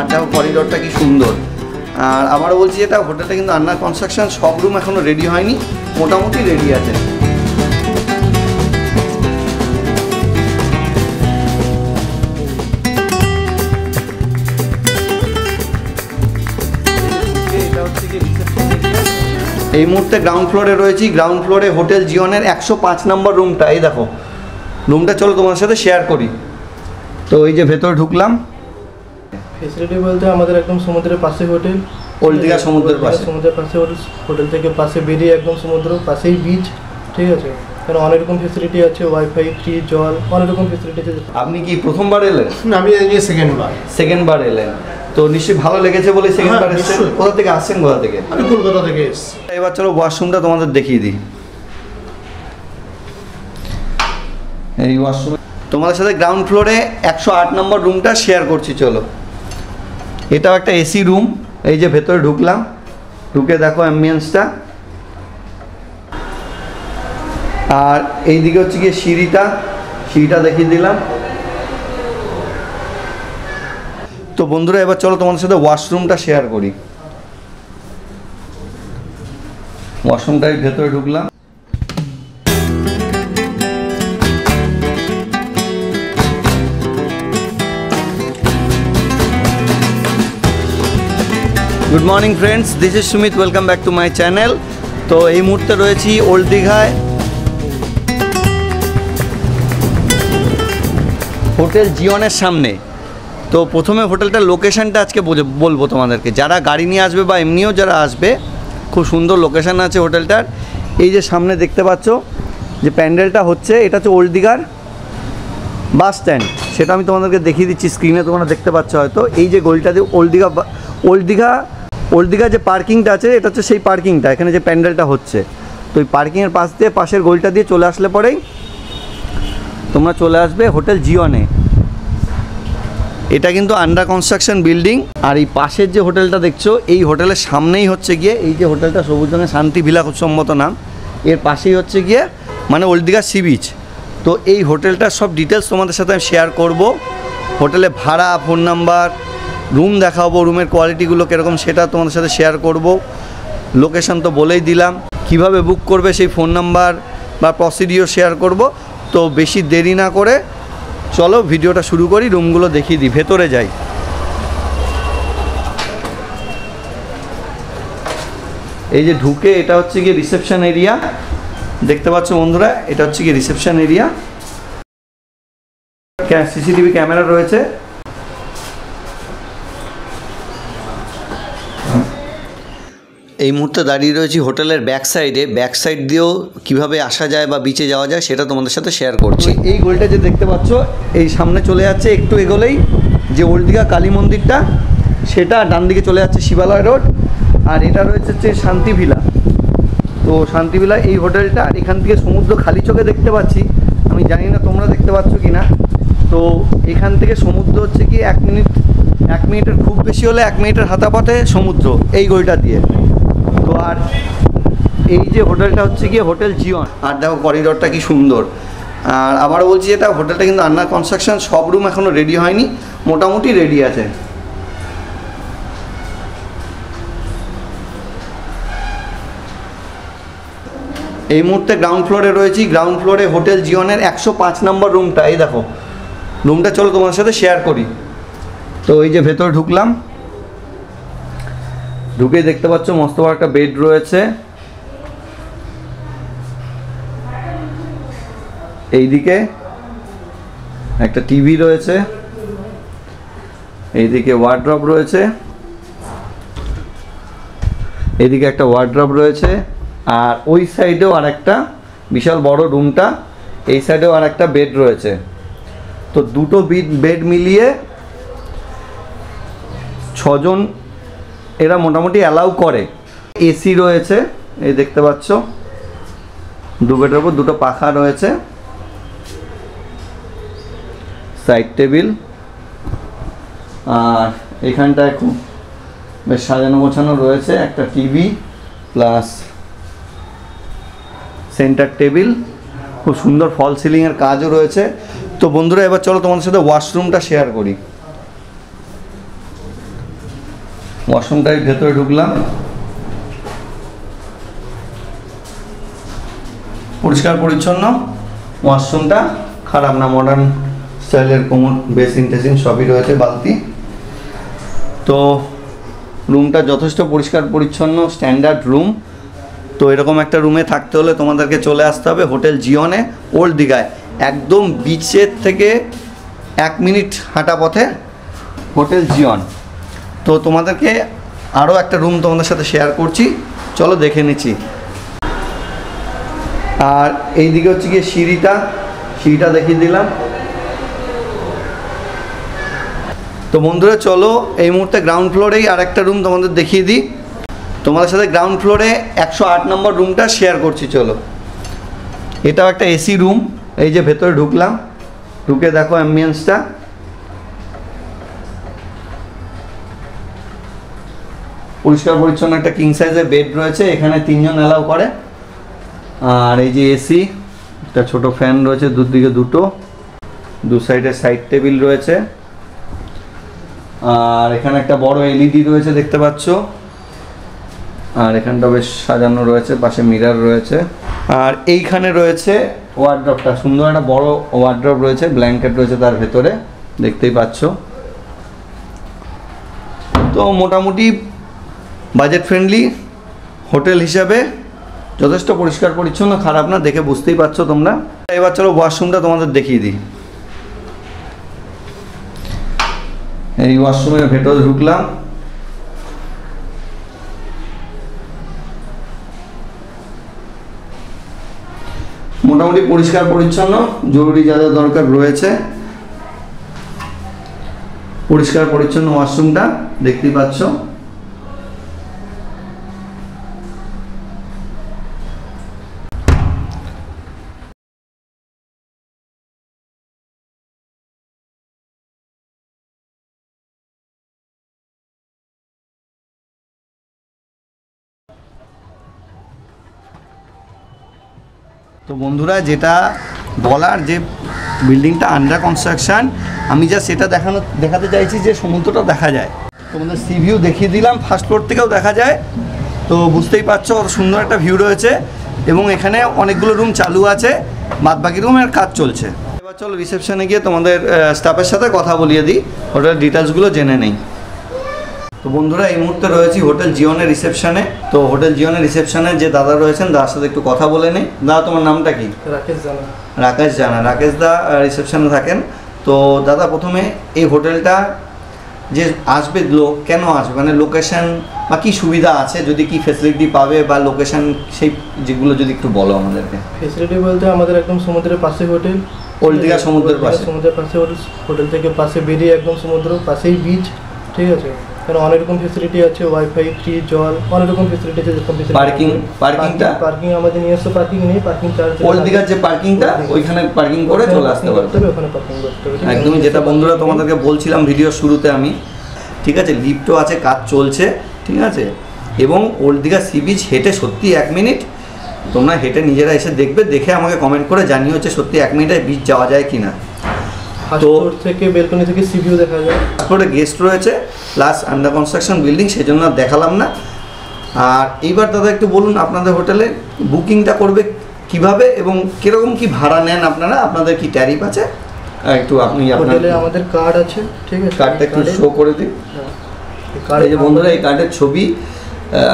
আর দেখো করিডোরটা কি সুন্দর। আর আবারও বলছি, এটা হোটেলটা কিন্তু আন্ডার কনস্ট্রাকশন, সব রুম এখনও রেডি হয়নি, মোটামুটি রেডি আছে। এই মুহূর্তে গ্রাউন্ড ফ্লোরে রয়েছি। গ্রাউন্ড ফ্লোরে হোটেল জিওনের 105 নম্বর রুমটা। এই দেখো রুমটা, চলো তোমার সাথে শেয়ার করি। তো এই যে ভেতরে ঢুকলাম। ফেসিলিটি বলতে আমাদের একদম সমুদ্রের পাশে হোটেল, ওল্ড দীঘা সমুদ্রের পাশে হোটেল। হোটেল থেকে পাশে বেরিয়ে একদম সমুদ্র, পাশেই বিচ, ঠিক আছে। কারণ অনেক রকম ফেসিলিটি আছে, ওয়াইফাই, ফ্রি জল, অনেক রকম ফেসিলিটি আছে। আপনি কি প্রথমবার এলেন? না, আমি এই সেকেন্ডবার এলেন। তো নিশ্চয়ই ভালো লেগেছে বলে সেকেন্ডবার এসেছেন। কোথা থেকে আসছেন? কোথা থেকে? আমি কলকাতা থেকে এসেছি। এবার চলো ওয়াশরুমটা তোমাদের দেখিয়ে দিই। এই ওয়াশরুম তোমাদের সাথে গ্রাউন্ড ফ্লোরে 108 নম্বর রুমটা শেয়ার করছি। চলো, এটাও একটা এসি রুম। এই যে ভেতরে ঢুকলাম, ঢুকে দেখো অ্যাম্বিয়েন্সটা। আর এইদিকে হচ্ছে গিয়ে সিঁড়িটা দেখিয়ে দিলাম। তো বন্ধুরা, এবার চলো তোমাদের সাথে ওয়াশরুমটা শেয়ার করি। ওয়াশরুমটার ভেতরে ঢুকলাম। Good morning friends, this is Sumit, welcome back to my channel. তো এই মুহূর্তে রয়েছি ওল্ড দীঘায় হোটেল জিওনের সামনে। তো প্রথমে হোটেলটার লোকেশানটা আজকে বলবো তোমাদেরকে। যারা গাড়ি নিয়ে আসবে বা এমনিও যারা আসবে, খুব সুন্দর লোকেশান আছে হোটেলটার। এই যে সামনে দেখতে পাচ্ছ যে প্যান্ডেলটা হচ্ছে, এটা হচ্ছে ওল্ড দীঘার বাস স্ট্যান্ড। সেটা আমি তোমাদেরকে দেখিয়ে দিচ্ছি স্ক্রিনে, তোমরা দেখতে পাচ্ছ হয়তো। এই যে গলিটা দিয়ে ওল্ড দীঘা যে পার্কিংটা আছে, এটা হচ্ছে সেই পার্কিংটা, এখানে যে প্যান্ডেলটা হচ্ছে। তো ওই পার্কিংয়ের পাশ দিয়ে, পাশের গলিটা দিয়ে চলে আসলে পরেই তোমরা চলে আসবে হোটেল জিওনে। এটা কিন্তু আন্ডার কনস্ট্রাকশন বিল্ডিং। আর এই পাশের যে হোটেলটা দেখছো, এই হোটেলের সামনেই হচ্ছে গিয়ে এই যে হোটেলটা, সবুজ রঙের শান্তি ভিলা, খুব সম্মত নাম। এর পাশেই হচ্ছে গিয়ে মানে ওল্ড দীঘা সি বিচ। তো এই হোটেলটার সব ডিটেলস তোমাদের সাথে আমি শেয়ার করব। হোটেলে ভাড়া, ফোন নাম্বার, রুম দেখাবো, রুমের কোয়ালিটিগুলো কীরকম সেটা তোমাদের সাথে শেয়ার করব। লোকেশান তো বলেই দিলাম, কিভাবে বুক করবে সেই ফোন নাম্বার বা প্রসিডিওর শেয়ার করব। তো বেশি দেরি না করে চলো ভিডিওটা শুরু করি, রুমগুলো দেখিয়ে দিই, ভেতরে যাই। এই যে ঢুকে, এটা হচ্ছে গিয়ে রিসেপশন এরিয়া, দেখতে পাচ্ছ বন্ধুরা, এটা হচ্ছে গিয়ে রিসেপশন এরিয়া। সিসিটিভি ক্যামেরা রয়েছে। এই মুহূর্তে দাঁড়িয়ে রয়েছি হোটেলের ব্যাক সাইড দিয়েও কীভাবে আসা যায় বা বিচে যাওয়া যায় সেটা তোমাদের সাথে শেয়ার করছি। এই গলিটা যে দেখতে পাচ্ছ, এই সামনে চলে যাচ্ছে, একটু এগোলেই যে ওল্ড দীঘা কালী মন্দিরটা, সেটা ডান দিকে চলে যাচ্ছে শিবালয় রোড। আর এটা রয়েছে হচ্ছে শান্তি ভিলা। তো শান্তি ভিলা এই হোটেলটা। আর এখান থেকে সমুদ্র খালি চোখে দেখতে পাচ্ছি, আমি জানি না তোমরা দেখতে পাচ্ছ কি না। তো এখান থেকে সমুদ্র হচ্ছে কি 1 মিনিটের, খুব বেশি হলে 1 মিনিটের হাতাপথে সমুদ্র, এই গলিটা দিয়ে। তো আর এই যে হোটেলটা হচ্ছে গিয়ে হোটেল জিওন। আর দেখো করিডোরটা কি সুন্দর। আর আবারও বলছি, এটা হোটেলটা কিন্তু আন্ডার কনস্ট্রাকশন, সব রুম এখনও রেডি হয়নি, মোটামুটি রেডি আছে। এই মুহূর্তে গ্রাউন্ড ফ্লোরে রয়েছি। গ্রাউন্ড ফ্লোরে হোটেল জিওনের 105 নম্বর রুমটা। এই দেখো রুমটা, চলো তোমার সাথে শেয়ার করি। তো এই যে ভেতরে ঢুকলাম, ঢুকে দেখতে পাচ্ছ মস্ত বড় একটা বেড রয়েছে। এইদিকে একটা টিভি রয়েছে, এইদিকে ওয়ার্ড্রপ রয়েছে, এইদিকে একটা ওয়ার্ড্রপ রয়েছে। আর ওই সাইডেও আর একটা বিশাল বড় রুমটা, এই সাইডেও আর একটা বেড রয়েছে। তো দুটো বেড মিলিয়ে 6 জন এরা মোটামুটি অ্যালাউ করে। এসি রয়েছে, এই দেখতে পাচ্ছ, দু বেডের উপর দুটো পাখা রয়েছে, সাইড টেবিল। আর এখানটায় খুব বেশ সাজানো গোছানো রয়েছে, একটা টিভি প্লাস সেন্টার টেবিল, খুব সুন্দর ফল সিলিংয়ের কাজও রয়েছে। তো বন্ধুরা, এবার চলো তোমাদের সাথে ওয়াশরুমটা শেয়ার করি। ওয়াশরুমটার ভেতরে ঢুকলাম, পরিষ্কার পরিচ্ছন্ন ওয়াশরুমটা, খারাপ না, মডার্ন স্টাইলের কোমর বেসিন টেসিন সবই রয়েছে, বালতি। তো রুমটা যথেষ্ট পরিষ্কার পরিচ্ছন্ন, স্ট্যান্ডার্ড রুম। তো এরকম একটা রুমে থাকতে হলে তোমাদেরকে চলে আসতে হবে হোটেল জিওনে, ওল্ড দীঘায়, একদম বিচের থেকে 1 মিনিট হাঁটা পথে হোটেল জিওন। তো তোমাদেরকে আরও একটা রুম তোমাদের সাথে শেয়ার করছি, চলো দেখে নিচ্ছি। আর এইদিকে হচ্ছে গিয়ে সিঁড়িটা দেখিয়ে দিলাম। তো বন্ধুরা চলো এই মুহূর্তে গ্রাউন্ড ফ্লোরেই আর একটা রুম তোমাদের দেখিয়ে দিই। তোমাদের সাথে গ্রাউন্ড ফ্লোরে 108 নম্বর রুমটা শেয়ার করছি, চলো। এটাও একটা এসি রুম, এই যে ভেতরে ঢুকলাম, ঢুকে দেখো অ্যাম্বিয়েন্সটা। পরিষ্কার পরিচ্ছন্ন একটা কিং সাইজের বেড রয়েছে, এখানে 3 জন অ্যালাউ করে। আর এই যে এসি, একটা ছোট ফ্যান রয়েছে, দুদিকে দুটো, দু সাইডে সাইড টেবিল রয়েছে। আর এখানে একটা বড় এলইডি রয়েছে দেখতে পাচ্ছ। আর এখানটা বেশ সাজানো রয়েছে, পাশে মিরর রয়েছে। আর এইখানে রয়েছে ওয়ার্ড্রপটা, সুন্দর একটা বড় ওয়ার্ড্রপ রয়েছে, ব্ল্যাঙ্কেট রয়েছে তার ভেতরে, দেখতেই পাচ্ছ। তো মোটামুটি বাজেট ফ্রেন্ডলি হোটেল হিসাবে যথেষ্ট পরিষ্কার পরিচ্ছন্ন, খারাপ না, দেখে বুঝতেই পারছো তোমরা। এবার চলো ওয়াশরুমটা তোমাদের দেখিয়ে দিই। এই ওয়াশরুমের ভেতরে ঢুকলাম, মোটামুটি পরিষ্কার পরিচ্ছন্ন, জরুরি যা যা দরকার রয়েছে, পরিষ্কার পরিচ্ছন্ন ওয়াশরুমটা দেখতেই পাচ্ছ। তো বন্ধুরা যেটা বলার, যে বিল্ডিংটা আন্ডার কনস্ট্রাকশান, আমি যা সেটা দেখাতে চাইছি যে সমুদ্রটা দেখা যায়। তোমাদের সি ভিউ দেখিয়ে দিলাম, ফার্স্ট ফ্লোর থেকেও দেখা যায়। তো বুঝতেই পারছো কত সুন্দর একটা ভিউ রয়েছে, এবং এখানে অনেকগুলো রুম চালু আছে, বাদবাকি রুমের কাজ চলছে। এবার চলো রিসেপশনে গিয়ে তোমাদের স্টাফের সাথে কথা বলিয়ে দিই, হোটেলের ডিটেলসগুলো জেনে নেই। তো বন্ধুরা এই মুহূর্তে রয়েছি হোটেল জিওনের রিসেপশনে। তো হোটেল জিওনের রিসেপশনে যে দাদা রয়েছেন, দাদার সাথে একটু কথা বলে নেই। দাদা তোমার নামটা কি? রাকেশ জানা। রাকেশ জানা, রাকেশ দা রিসেপশনে থাকেন। তো দাদা প্রথমে এই হোটেলটা যে আসবে লোক, কেন আসবে, মানে লোকেশন বা কী সুবিধা আছে, যদি কি ফেসিলিটি পাবে বা লোকেশন, সেই যেগুলো যদি একটু বলো আমাদেরকে। ফেসিলিটি বলতে আমাদের একদম সমুদ্রের পাশে হোটেল, ওল্ড দীঘা সমুদ্রের পাশে, সমুদ্রের পাশে হোটেল, হোটেল থেকে পাশে বেরিয়ে একদম সমুদ্র, পাশেই বিচ, ঠিক আছে। কারণ অনেক রকম ফেসিলিটি আছে, ওয়াইফাই, ফ্রি জল, অনেক রকম ফেসিলিটি আছে। পার্কিং আমাদের নিজস্ব পার্কিং নেই, পার্কিং চার্জ ওল্ড দীঘার যে পার্কিংটা, ওইখানে পার্কিং করে চলে আসতে পারবে, ওখানে পার্কিং করতে হবে। একদমই যেটা বন্ধুরা তোমাদেরকে বলছিলাম ভিডিওর শুরুতে আমি, ঠিক আছে। লিফটও আছে, কাজ চলছে, ঠিক আছে। এবং ওল্ড দীঘা সি বিচ হেঁটে সত্যি 1 মিনিট, তোমরা হেঁটে নিজেরা এসে দেখবে, দেখে আমাকে কমেন্ট করে জানিয়ে হচ্ছে সত্যি 1 মিনিটে বিচ যাওয়া যায় কি না। তো থেকে বেলকনি থেকে সি ভিউ দেখা যায়। তারপরে গেস্ট রয়েছে, প্লাস আন্ডার কনস্ট্রাকশন বিল্ডিং, সেই জন্য আর দেখালাম না। আর এইবার দাদা একটু বলুন আপনাদের হোটেলে বুকিংটা করবে কিভাবে এবং কিরকম কি ভাড়া নেন আপনারা, আপনাদের কি ট্যারিফ আছে একটু আপনি হোটেলে আমাদের কার্ড আছে, ঠিক আছে। কার্ডটা একটু শো করে দিন। এই যে বন্ধুরা এই কার্ডের ছবি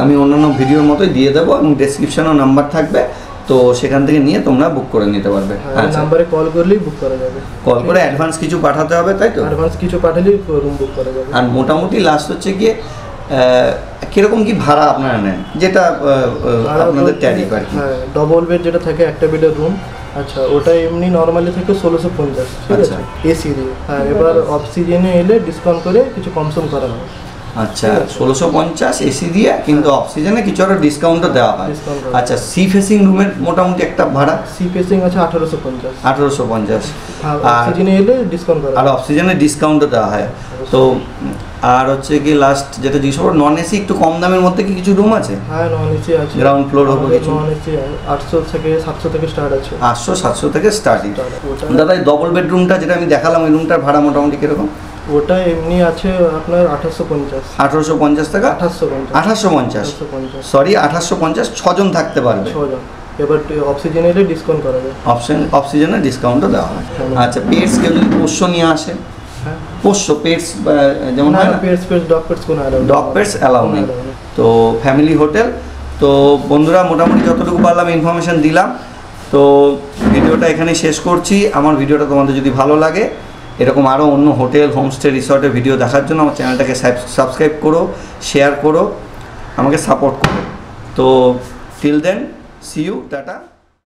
আমি অন্যান্য ভিডিওর মতোই দিয়ে দেবো, এবং ডেসক্রিপশনেও নাম্বার থাকবে, তো সেখান থেকে নিয়ে তোমরা বুক করে নিতে পারবে। আচ্ছা, নাম্বারে কল করলেই বুক করা যাবে। কল করে অ্যাডভান্স কিছু পাঠাতে হবে, তাই তো? অ্যাডভান্স কিছু পাঠালেই রুম বুক করা যাবে। আর মোটামুটি লাস্ট হচ্ছে গিয়ে কীরকম কি ভাড়া আপনারা নেন, যেটা আপনাদের ট্যারিফ আর কি? হ্যাঁ, ডবল বেড যেটা থাকে একটা বেডের রুম, আচ্ছা, ওটা এমনি নর্মালি থাকে 1650, ঠিক আছে, এসি দিয়ে। হ্যাঁ, এবার অফ সিজনে এলে ডিসকাউন্ট করে কিছু কমসম করা হয়। আচ্ছা, 1650 এসি দিয়ে, কিন্তু অফ সিজনে কিছু একটা ডিসকাউন্টও দেওয়া হয়। আচ্ছা, সি ফেসিং রুমের মোটামুটি একটা ভাড়া? সি ফেসিং আছে 1850। 1850, আর সিজনে এলে ডিসকাউন্ট করা, আর অফ সিজনে ডিসকাউন্টও দেওয়া হয়। তো আর হচ্ছে কি লাস্ট যেটা জিজ্ঞেস করবো, নন এসি একটু কম দামের মধ্যে কি কিছু রুম আছে? হ্যাঁ, নন এসি আছে, গ্রাউন্ড ফ্লোর হবে কিছু? নন এসি 800 থেকে 700 থেকে স্টার্ট আছে। 800-700 থেকে স্টার্টিং। দাদা এই ডবল বেডরুমটা যেটা আমি দেখালাম, ওই রুমটার ভাড়া মোটামুটি কিরকম? ওটা এমনি আছে আপনার 1850 1850 টাকা, 1850 1850 সরি 1850, 6 জন থাকতে পারবে। 6 জন। এবার অক্সিজেন এলে ডিসকাউন্ট করা যায়, অক্সিজেনে ডিসকাউন্টও দেওয়া হয়। আচ্ছা পেটস কেউ যদি পোষ্য নিয়ে আসে, হ্যাঁ পোষ্য পেটস যেমন হয় না, পেটস ডগ পেটস কোনো অ্যালাউ ডগ পেটস অ্যালাউ নেই। তো ফ্যামিলি হোটেল। তো বন্ধুরা মোটামুটি যতটুকু পারলাম ইনফরমেশন দিলাম। তো ভিডিওটা এখানে শেষ করছি। আমার ভিডিওটা তোমাদের যদি ভালো লাগে, এরকম আরও অন্য হোটেল, হোমস্টে, রিসর্টের ভিডিও দেখার জন্য আমার চ্যানেলটাকে সাবস্ক্রাইব করো, শেয়ার করো, আমাকে সাপোর্ট করো। তো till then see you, tata.